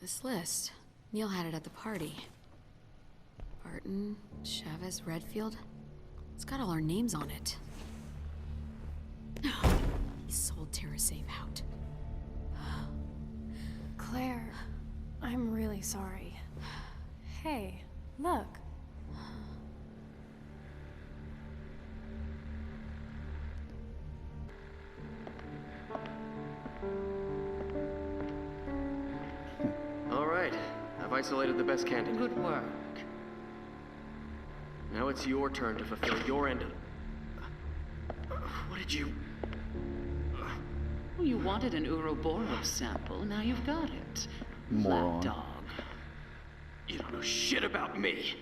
This list. Neil had it at the party. Barton, Chavez, Redfield. It's got all our names on it. He sold TerraSave out. Claire, I'm really sorry. Hey, look. All right, I've isolated the best candidate. Good work. Now it's your turn to fulfill your end of... What did you... Well, you wanted an Ouroboros sample, now you've got it. Moron. Lapdog. You don't know shit about me.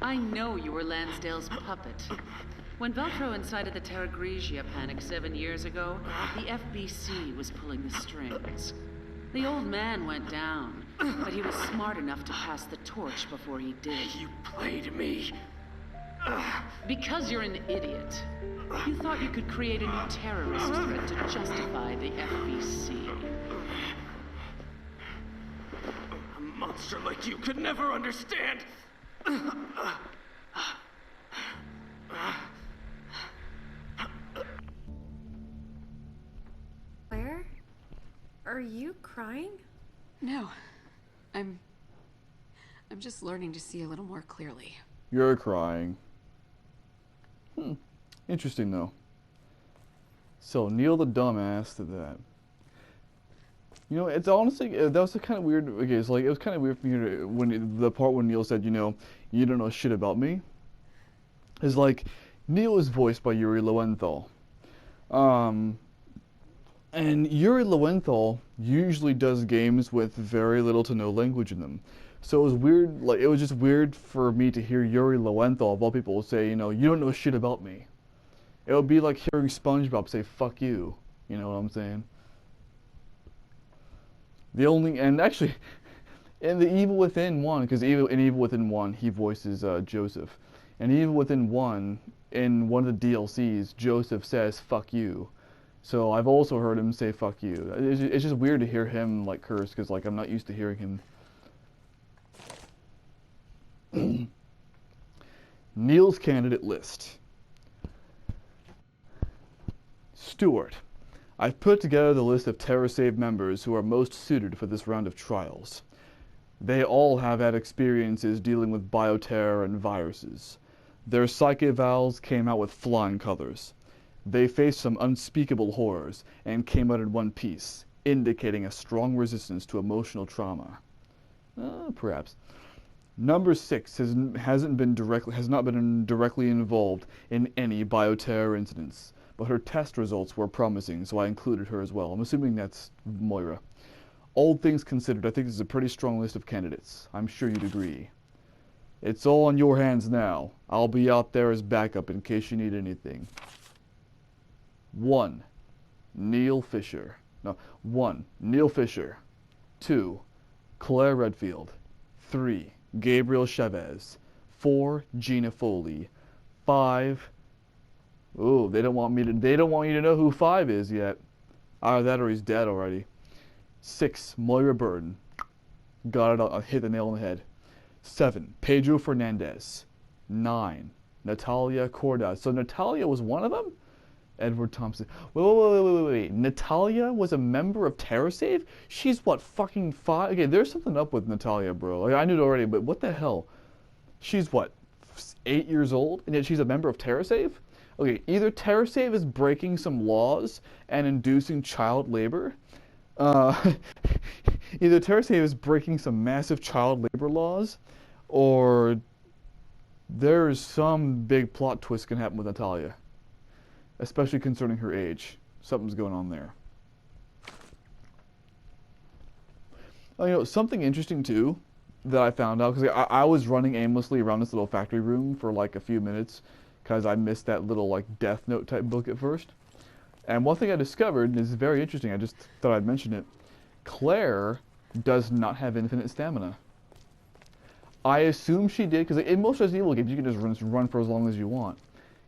I know you were Lansdale's puppet. When Veltro incited the Terra Grigia panic 7 years ago, the FBC was pulling the strings. The old man went down, but he was smart enough to pass the torch before he did. You played me. Because you're an idiot. You thought you could create a new terrorist threat to justify the FBC. A monster like you could never understand. Claire? Are you crying? No. I'm just learning to see a little more clearly. You're crying. Interesting, though. So, Neil the dumbass did that. You know, it's honestly, that was kind of weird. Okay, it's like, it was kind of weird for me to, when the part when Neil said, you know, you don't know shit about me. Is like, Neil is voiced by Yuri Lowenthal. And Yuri Lowenthal usually does games with very little to no language in them. So it was weird, like, it was just weird for me to hear Yuri Lowenthal, of all people, say, you know, you don't know shit about me. It would be like hearing SpongeBob say, fuck you. You know what I'm saying? The only, and actually, in the Evil Within 1, because in Evil Within 1, he voices Joseph. And Evil Within 1, in one of the DLCs, Joseph says, fuck you. So I've also heard him say, fuck you. It's just weird to hear him, like, curse, because, like, I'm not used to hearing him. Neil's candidate list. Stewart. I've put together the list of TerraSave members who are most suited for this round of trials. They all have had experiences dealing with bioterror and viruses. Their psych evals came out with flying colors. They faced some unspeakable horrors and came out in one piece, indicating a strong resistance to emotional trauma. Perhaps. Number 6 has not been directly involved in any bioterror incidents, but her test results were promising, so I included her as well. I'm assuming that's Moira. All things considered, I think this is a pretty strong list of candidates. I'm sure you'd agree. It's all in your hands now. I'll be out there as backup in case you need anything. 1. Neil Fisher. No, 1. Neil Fisher. 2. Claire Redfield. 3. Gabriel Chavez. 4. Gina Foley. 5. Ooh, they don't want you to know who 5 is yet. Either that or he's dead already. 6. Moira Burton. Got it, I hit the nail on the head. 7. Pedro Fernandez. 9. Natalia Cordas. So Natalia was one of them? Edward Thompson. Wait. Natalia was a member of TerraSave? She's what, fucking 5? Okay, there's something up with Natalia, bro. Like, I knew it already, but what the hell? She's what, 8 years old? And yet she's a member of TerraSave? Okay, either TerraSave is breaking some laws and inducing child labor. Either TerraSave is breaking some massive child labor laws, or there's some big plot twist can happen with Natalia. Especially concerning her age. Something's going on there. Oh, you know, something interesting too that I found out, because I was running aimlessly around this little factory room for like a few minutes, because I missed that little like Death Note type book at first. And one thing I discovered, and this is very interesting, I just thought I'd mention it, Claire does not have infinite stamina. I assume she did, because in most Resident Evil games you can just run for as long as you want.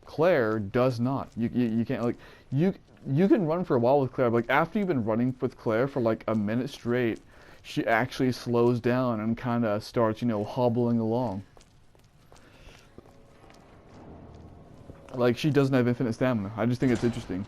Claire does not. You can't, like, you can run for a while with Claire, but like after you've been running with Claire for like a minute straight, she actually slows down and kind of starts, you know, hobbling along. Like, she doesn't have infinite stamina. I just think it's interesting.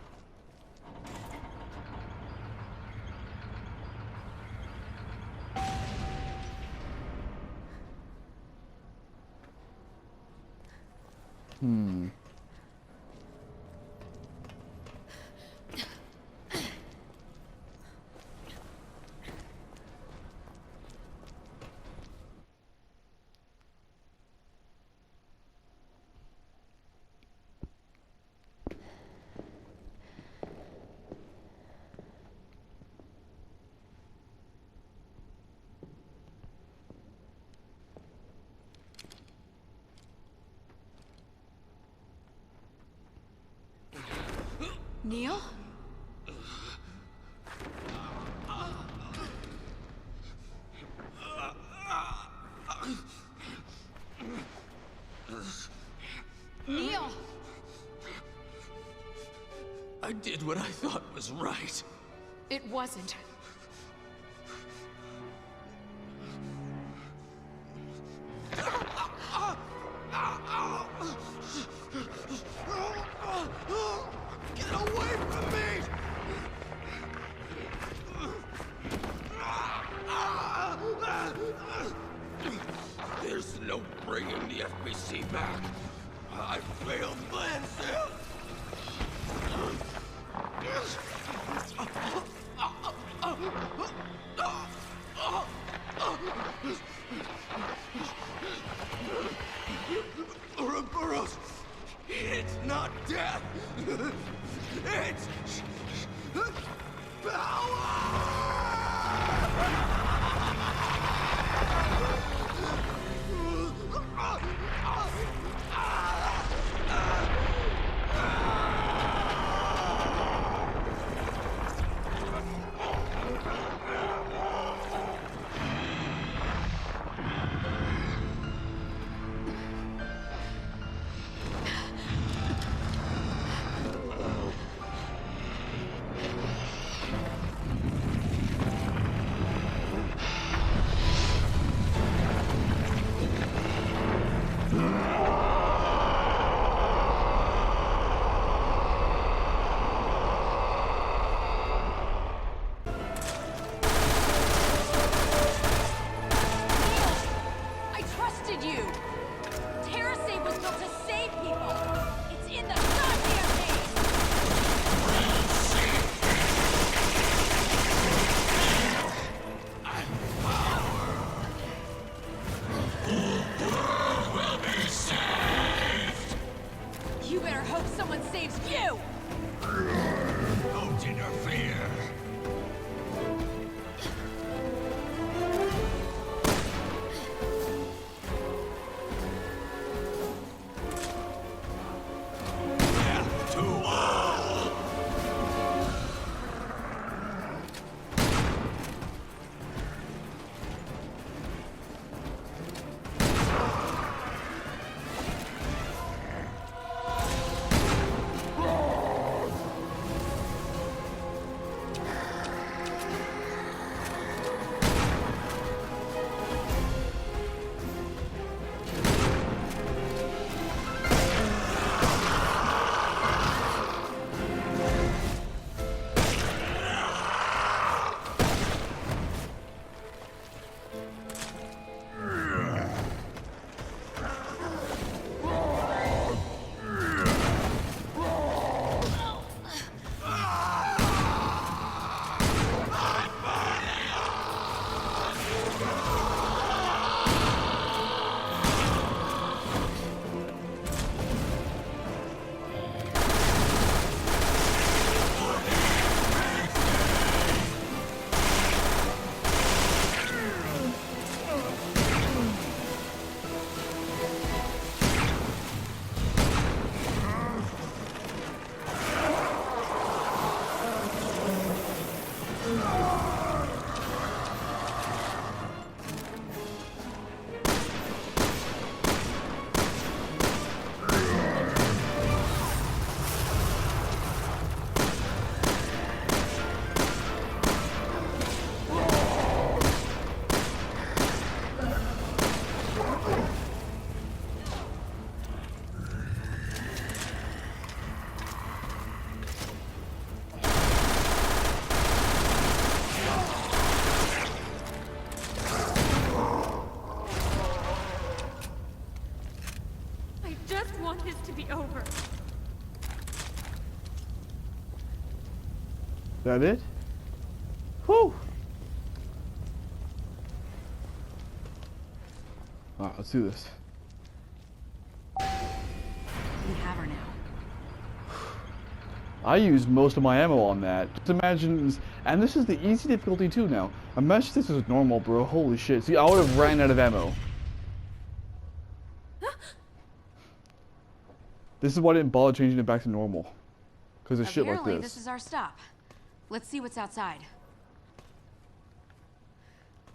Neil? Neil! I did what I thought was right. It wasn't. Get away from me! There's no bringing the FBC back. I failed Lansdale. Ouroboros, it's not death. It's I trusted you! TerraSave was built to save people! It's in the goddamn name! You better hope someone saves you! don't interfere. Death to all! has to be over. That it? Whew! Alright, let's do this. We have her now. I used most of my ammo on that. Just imagine, and this is the easy difficulty too now. Imagine this is normal, bro. Holy shit. See, I would have ran out of ammo. This is why I didn't bother changing it back to normal. Because of shit like Apparently, this. this is our stop. Let's see what's outside.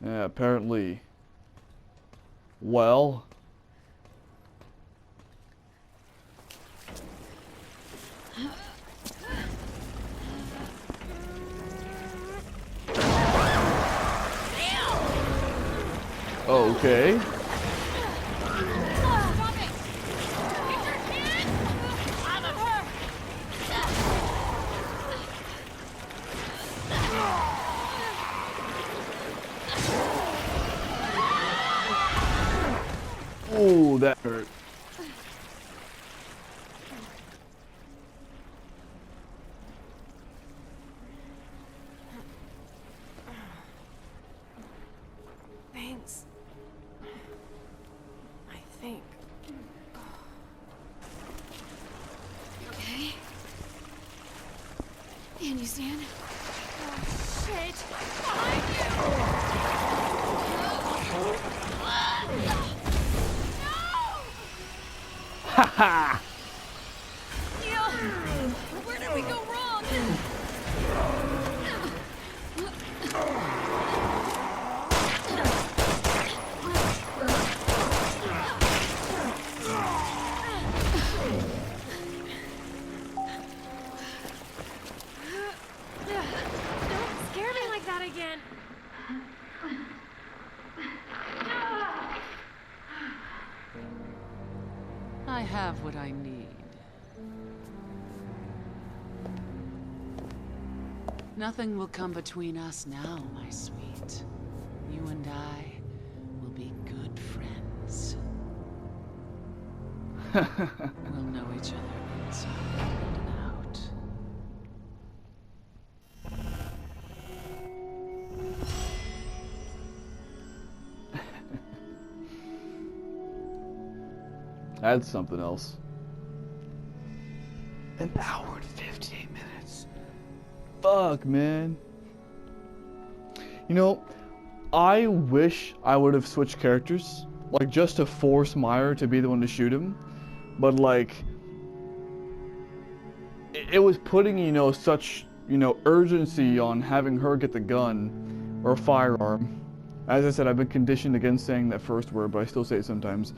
Yeah, apparently. Well. Okay. Ooh, that hurt. Thanks. I think. Okay. Can you stand? Oh, shit! Behind Haha! you! Neil! Where did we go wrong? Don't scare me like that again. I have what I need. Nothing will come between us now, my sweet. You and I will be good friends. We'll know each other inside and out. That's something else. An hour and 15 minutes. Fuck, man. You know, I wish I would have switched characters. Like, just to force Meyer to be the one to shoot him. But, like, it was putting, you know, such, you know, urgency on having her get the gun or firearm. As I said, I've been conditioned against saying that first word, but I still say it sometimes.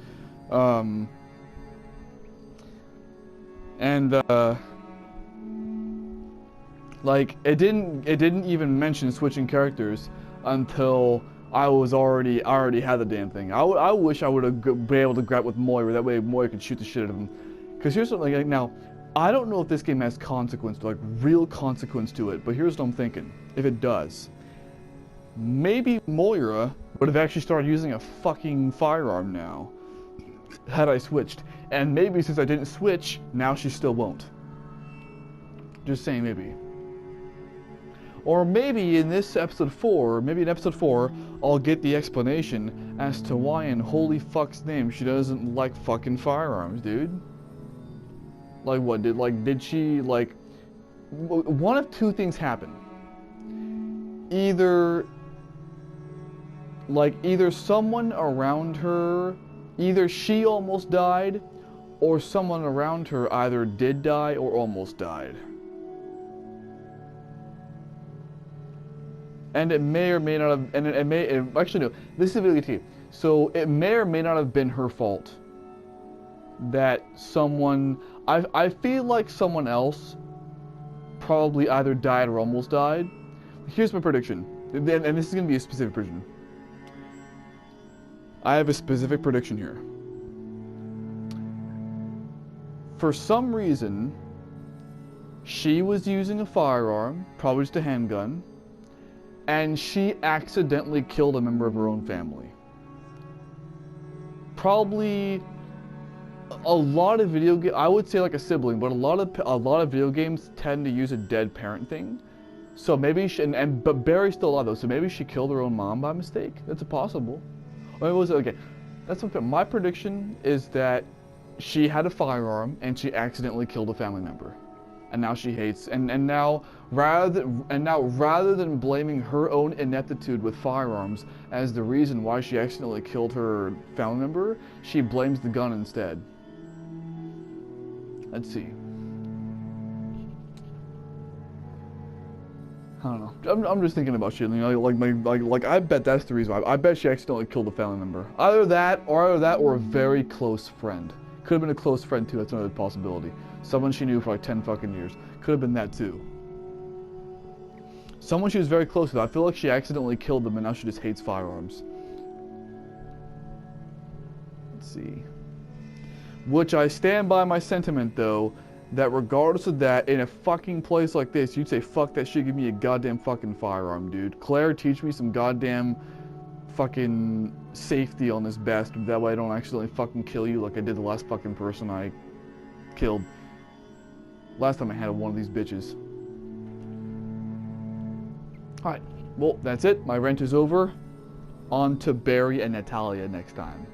Like, it didn't even mention switching characters until I already had the damn thing. I wish I would have been able to grab with Moira, that way Moira could shoot the shit out of him. Because here's something, like, now, I don't know if this game has consequence, like real consequence to it, but here's what I'm thinking. If it does, maybe Moira would have actually started using a fucking firearm now, had I switched. And maybe since I didn't switch, now she still won't. Just saying, maybe. Or maybe in this episode 4, maybe in episode 4, I'll get the explanation as to why in holy fuck's name she doesn't like fucking firearms, dude. Like what, did she, like, one of two things happen. Either someone around her, either she almost died, or someone around her either did die or almost died. And it may or may not have, and it may, actually no, this is really key. So it may or may not have been her fault that someone, I feel like someone else probably either died or almost died. Here's my prediction, and this is going to be a specific prediction. I have a specific prediction here. For some reason, she was using a firearm, probably just a handgun, and she accidentally killed a member of her own family. Probably a lot of I would say like a sibling, but a lot of video games tend to use a dead parent thing. So maybe but Barry's still alive though, so maybe she killed her own mom by mistake. That's possible. Or it was okay. That's okay. My prediction is that she had a firearm and she accidentally killed a family member, and now she hates. And now rather than blaming her own ineptitude with firearms as the reason why she accidentally killed her family member, she blames the gun instead. Let's see. I don't know. I'm just thinking about shit. You know, like I bet that's the reason why. I bet she accidentally killed a family member. Either that or a very close friend. Could have been a close friend too. That's another possibility. Someone she knew for like 10 fucking years. Could have been that too. Someone she was very close with. I feel like she accidentally killed them and now she just hates firearms. Let's see. Which I stand by my sentiment though, that regardless of that, in a fucking place like this, you'd say, fuck that shit, give me a goddamn fucking firearm, dude. Claire, teach me some goddamn fucking safety on this bastard. That way I don't accidentally fucking kill you like I did the last fucking person I killed. Last time I had one of these bitches. Alright, well, that's it. My rent is over. On to Barry and Natalia next time.